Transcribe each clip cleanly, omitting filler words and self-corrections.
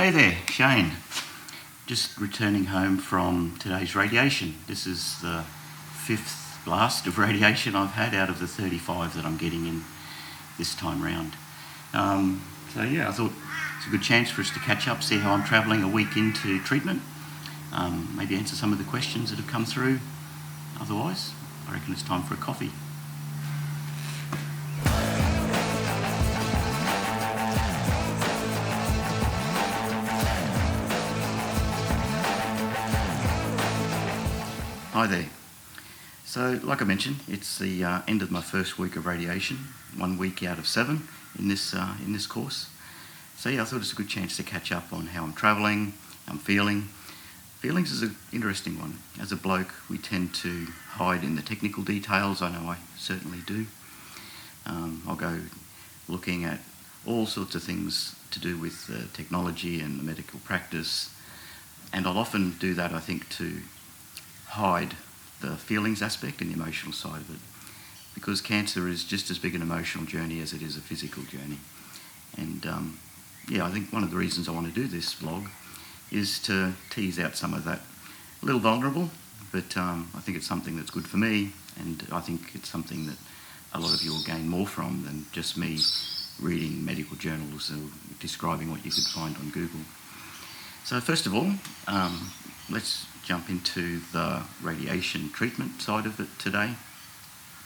Hey there, Shane. Just returning home from today's radiation. This is the 5th blast of radiation I've had out of the 35 that I'm getting in this time round. I thought it's a good chance for us to catch up, see how I'm travelling a week into treatment, maybe answer some of the questions that have come through. Otherwise, I reckon it's time for a coffee. Hi there. So, like I mentioned, it's the end of my first week of radiation, 1 week out of 7 in this course. So I thought it's a good chance to catch up on how I'm travelling, how I'm feeling. Feelings is an interesting one. As a bloke, we tend to hide in the technical details. I know I certainly do. I'll go looking at all sorts of things to do with the technology and the medical practice, and I'll often do that, I think, to hide the feelings aspect and the emotional side of it, because cancer is just as big an emotional journey as it is a physical journey. And I think one of the reasons I want to do this vlog is to tease out some of that. A little vulnerable, but I think it's something that's good for me, and I think it's something that a lot of you will gain more from than just me reading medical journals or describing what you could find on Google. So first of all, let's jump into the radiation treatment side of it today.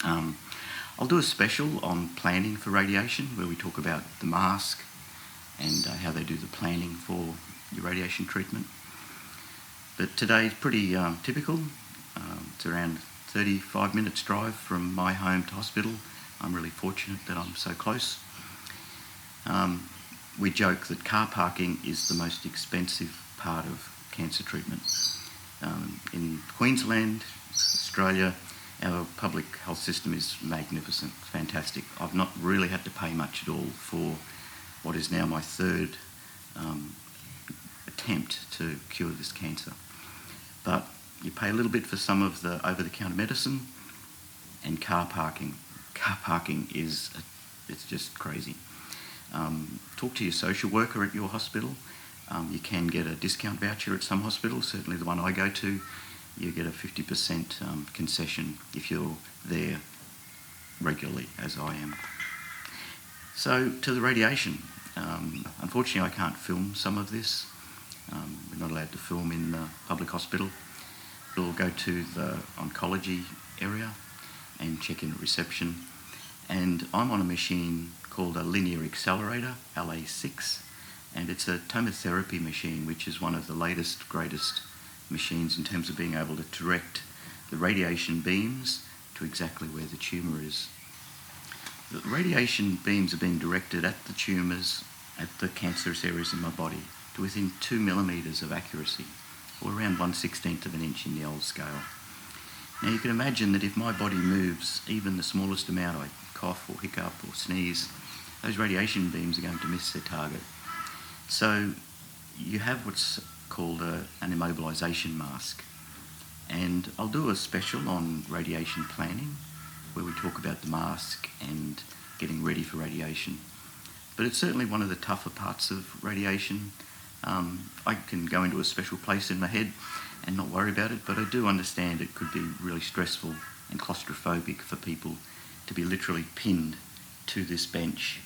I'll do a special on planning for radiation, where we talk about the mask and how they do the planning for your radiation treatment. But today is pretty typical. It's around 35 minutes drive from my home to hospital. I'm really fortunate that I'm so close. We joke that car parking is the most expensive part of cancer treatment. In Queensland, Australia, our public health system is magnificent, fantastic. I've not really had to pay much at all for what is now my third attempt to cure this cancer. But you pay a little bit for some of the over-the-counter medicine, and car parking. Car parking it's just crazy. Talk to your social worker at your hospital. You can get a discount voucher at some hospitals, certainly the one I go to. You get a 50% concession if you're there regularly, as I am. So, to the radiation. Unfortunately, I can't film some of this. We're not allowed to film in the public hospital. We'll go to the oncology area and check in at reception. And I'm on a machine called a linear accelerator, LA6. And it's a tomotherapy machine, which is one of the latest, greatest machines in terms of being able to direct the radiation beams to exactly where the tumour is. The radiation beams are being directed at the tumours, at the cancerous areas in my body, to within 2 millimetres of accuracy, or around 1/16 of an inch in the old scale. Now you can imagine that if my body moves even the smallest amount, I cough or hiccup or sneeze, those radiation beams are going to miss their target. So you have what's called an immobilization mask. And I'll do a special on radiation planning, where we talk about the mask and getting ready for radiation. But it's certainly one of the tougher parts of radiation. I can go into a special place in my head and not worry about it, but I do understand it could be really stressful and claustrophobic for people to be literally pinned to this bench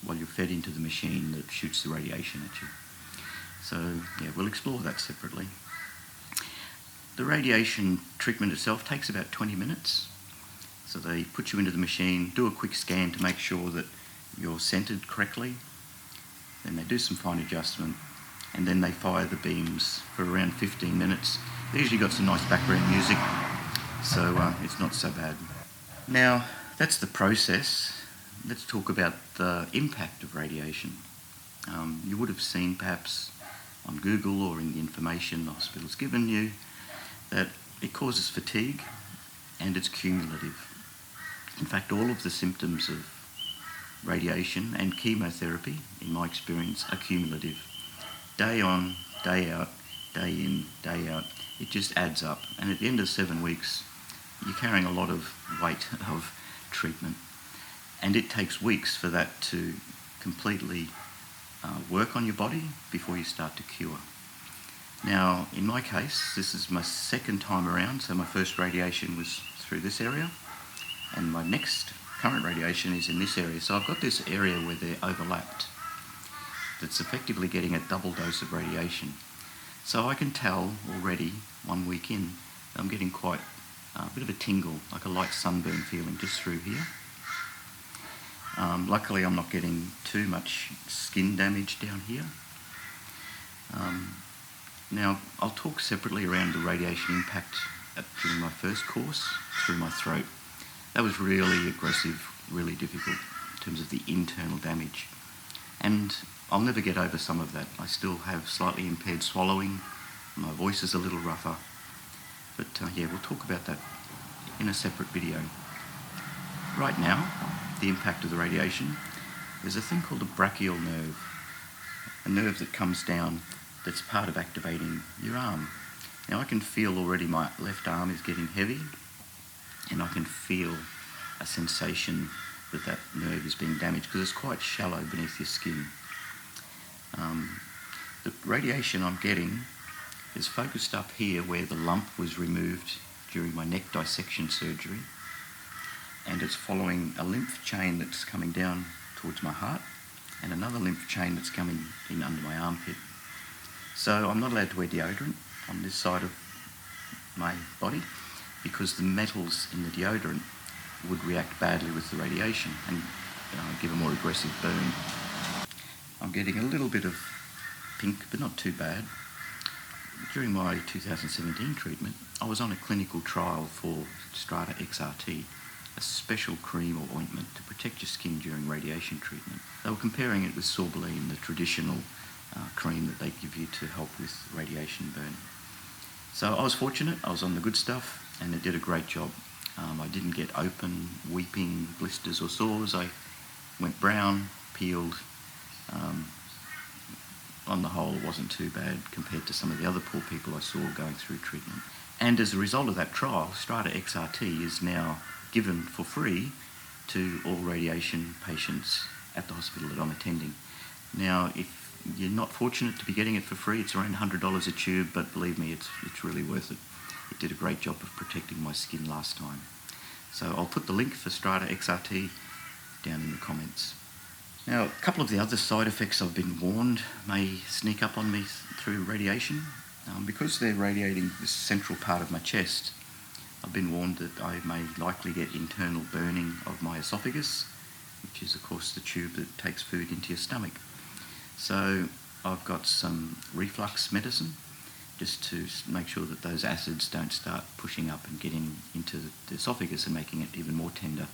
while you're fed into the machine that shoots the radiation at you. So, we'll explore that separately. The radiation treatment itself takes about 20 minutes. So they put you into the machine, do a quick scan to make sure that you're centred correctly. Then they do some fine adjustment, and then they fire the beams for around 15 minutes. They usually got some nice background music, so it's not so bad. Now, that's the process. Let's talk about the impact of radiation. You would have seen perhaps on Google or in the information the hospital's given you that it causes fatigue and it's cumulative. In fact, all of the symptoms of radiation and chemotherapy, in my experience, are cumulative. Day on, day out, day in, day out, it just adds up. And at the end of 7 weeks, you're carrying a lot of weight of treatment. And it takes weeks for that to completely work on your body before you start to cure. Now, in my case, this is my second time around, so my first radiation was through this area, and my next current radiation is in this area. So I've got this area where they're overlapped that's effectively getting a double dose of radiation. So I can tell already, 1 week in, that I'm getting quite a bit of a tingle, like a light sunburn feeling just through here. Luckily I'm not getting too much skin damage down here. Now I'll talk separately around the radiation impact during my first course through my throat. That was really aggressive, really difficult in terms of the internal damage. And I'll never get over some of that. I still have slightly impaired swallowing, my voice is a little rougher. But yeah, we'll talk about that in a separate video. Right now, the impact of the radiation, there's a thing called a brachial nerve, a nerve that comes down that's part of activating your arm. Now I can feel already my left arm is getting heavy, and I can feel a sensation that that nerve is being damaged because it's quite shallow beneath your skin. The radiation I'm getting is focused up here where the lump was removed during my neck dissection surgery, and it's following a lymph chain that's coming down towards my heart and another lymph chain that's coming in under my armpit. So I'm not allowed to wear deodorant on this side of my body because the metals in the deodorant would react badly with the radiation and give a more aggressive burn. I'm getting a little bit of pink, but not too bad. During my 2017 treatment, I was on a clinical trial for Strata XRT, a special cream or ointment to protect your skin during radiation treatment. They were comparing it with sorbolene, the traditional cream that they give you to help with radiation burn. So I was fortunate, I was on the good stuff, and it did a great job. I didn't get open, weeping, blisters or sores. I went brown, peeled. On the whole, it wasn't too bad compared to some of the other poor people I saw going through treatment. And as a result of that trial, Strata XRT is now given for free to all radiation patients at the hospital that I'm attending. Now, if you're not fortunate to be getting it for free, it's around $100 a tube, but believe me, it's really worth it. It did a great job of protecting my skin last time. So I'll put the link for Strata XRT down in the comments. Now, a couple of the other side effects I've been warned may sneak up on me through radiation. Because they're radiating this central part of my chest, I've been warned that I may likely get internal burning of my esophagus, which is of course the tube that takes food into your stomach. So I've got some reflux medicine just to make sure that those acids don't start pushing up and getting into the esophagus and making it even more tender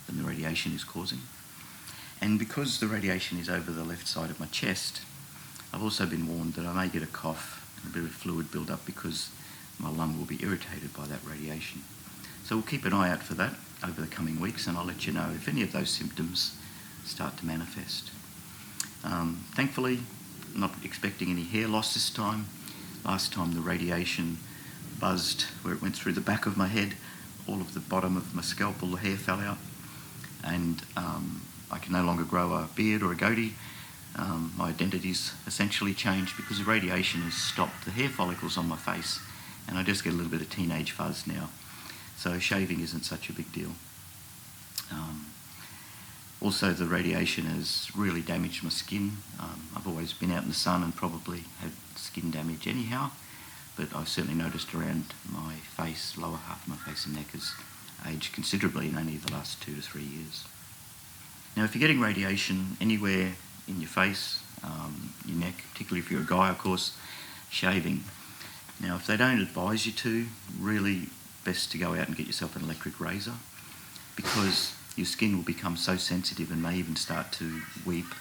than the radiation is causing. And because the radiation is over the left side of my chest, I've also been warned that I may get a cough and a bit of fluid build up because my lung will be irritated by that radiation. So we'll keep an eye out for that over the coming weeks, and I'll let you know if any of those symptoms start to manifest. Thankfully, I'm not expecting any hair loss this time. Last time the radiation buzzed where it went through the back of my head, all of the bottom of my scalp, all the hair fell out, and I can no longer grow a beard or a goatee. My identity's essentially changed because the radiation has stopped the hair follicles on my face, and I just get a little bit of teenage fuzz now. So shaving isn't such a big deal. Also, the radiation has really damaged my skin. I've always been out in the sun and probably had skin damage anyhow, but I've certainly noticed around my face, lower half of my face and neck has aged considerably in only the last 2 to 3 years. Now, if you're getting radiation anywhere in your face, your neck, particularly if you're a guy, of course, shaving. Now, if they don't advise you to, really best to go out and get yourself an electric razor, because your skin will become so sensitive and may even start to weep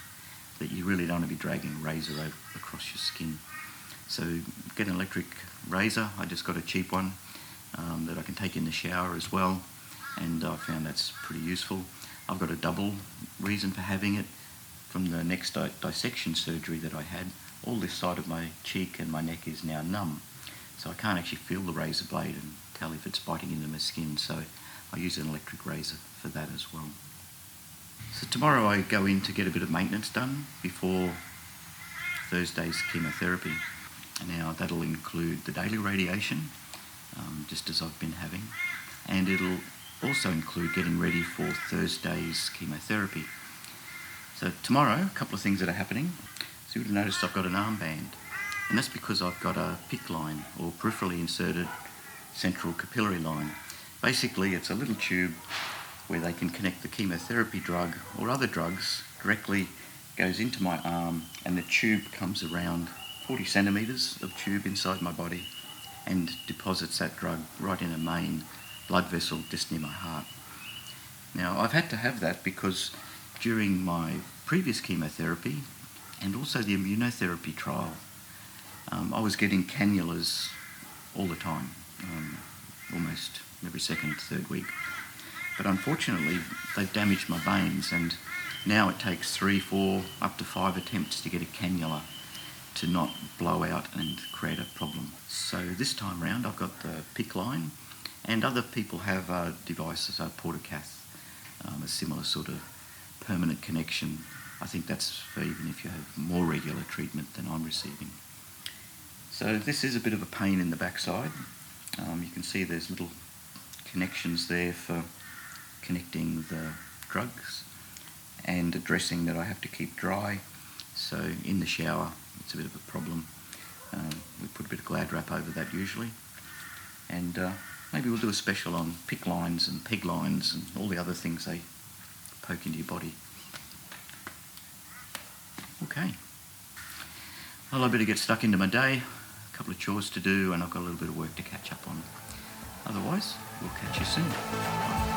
that you really don't want to be dragging a razor across your skin. So get an electric razor. I just got a cheap one that I can take in the shower as well, and I found that's pretty useful. I've got a double reason for having it. From the neck dissection surgery that I had, all this side of my cheek and my neck is now numb, so I can't actually feel the razor blade and tell if it's biting into my skin, so I use an electric razor for that as well. So tomorrow I go in to get a bit of maintenance done before Thursday's chemotherapy. Now that'll include the daily radiation, just as I've been having, and it'll also include getting ready for Thursday's chemotherapy. So tomorrow, a couple of things that are happening. So you would have noticed I've got an armband, and that's because I've got a PICC line, or peripherally inserted central capillary line. Basically, it's a little tube where they can connect the chemotherapy drug or other drugs directly, goes into my arm, and the tube comes around 40 centimetres of tube inside my body and deposits that drug right in a main blood vessel just near my heart. Now, I've had to have that because during my previous chemotherapy and also the immunotherapy trial, I was getting cannulas all the time, almost every second, third week. But unfortunately, they've damaged my veins, and now it takes 3, 4, up to 5 attempts to get a cannula to not blow out and create a problem. So this time round, I've got the PICC line, and other people have devices, a portacath, a similar sort of permanent connection. I think that's for even if you have more regular treatment than I'm receiving. So this is a bit of a pain in the backside. You can see there's little connections there for connecting the drugs and a dressing that I have to keep dry. So in the shower, it's a bit of a problem. We put a bit of Glad wrap over that usually. And maybe we'll do a special on PICC lines and PEG lines and all the other things they poke into your body. Okay. Well, I better get stuck into my day. A couple of chores to do, and I've got a little bit of work to catch up on. Otherwise, we'll catch you soon. Bye.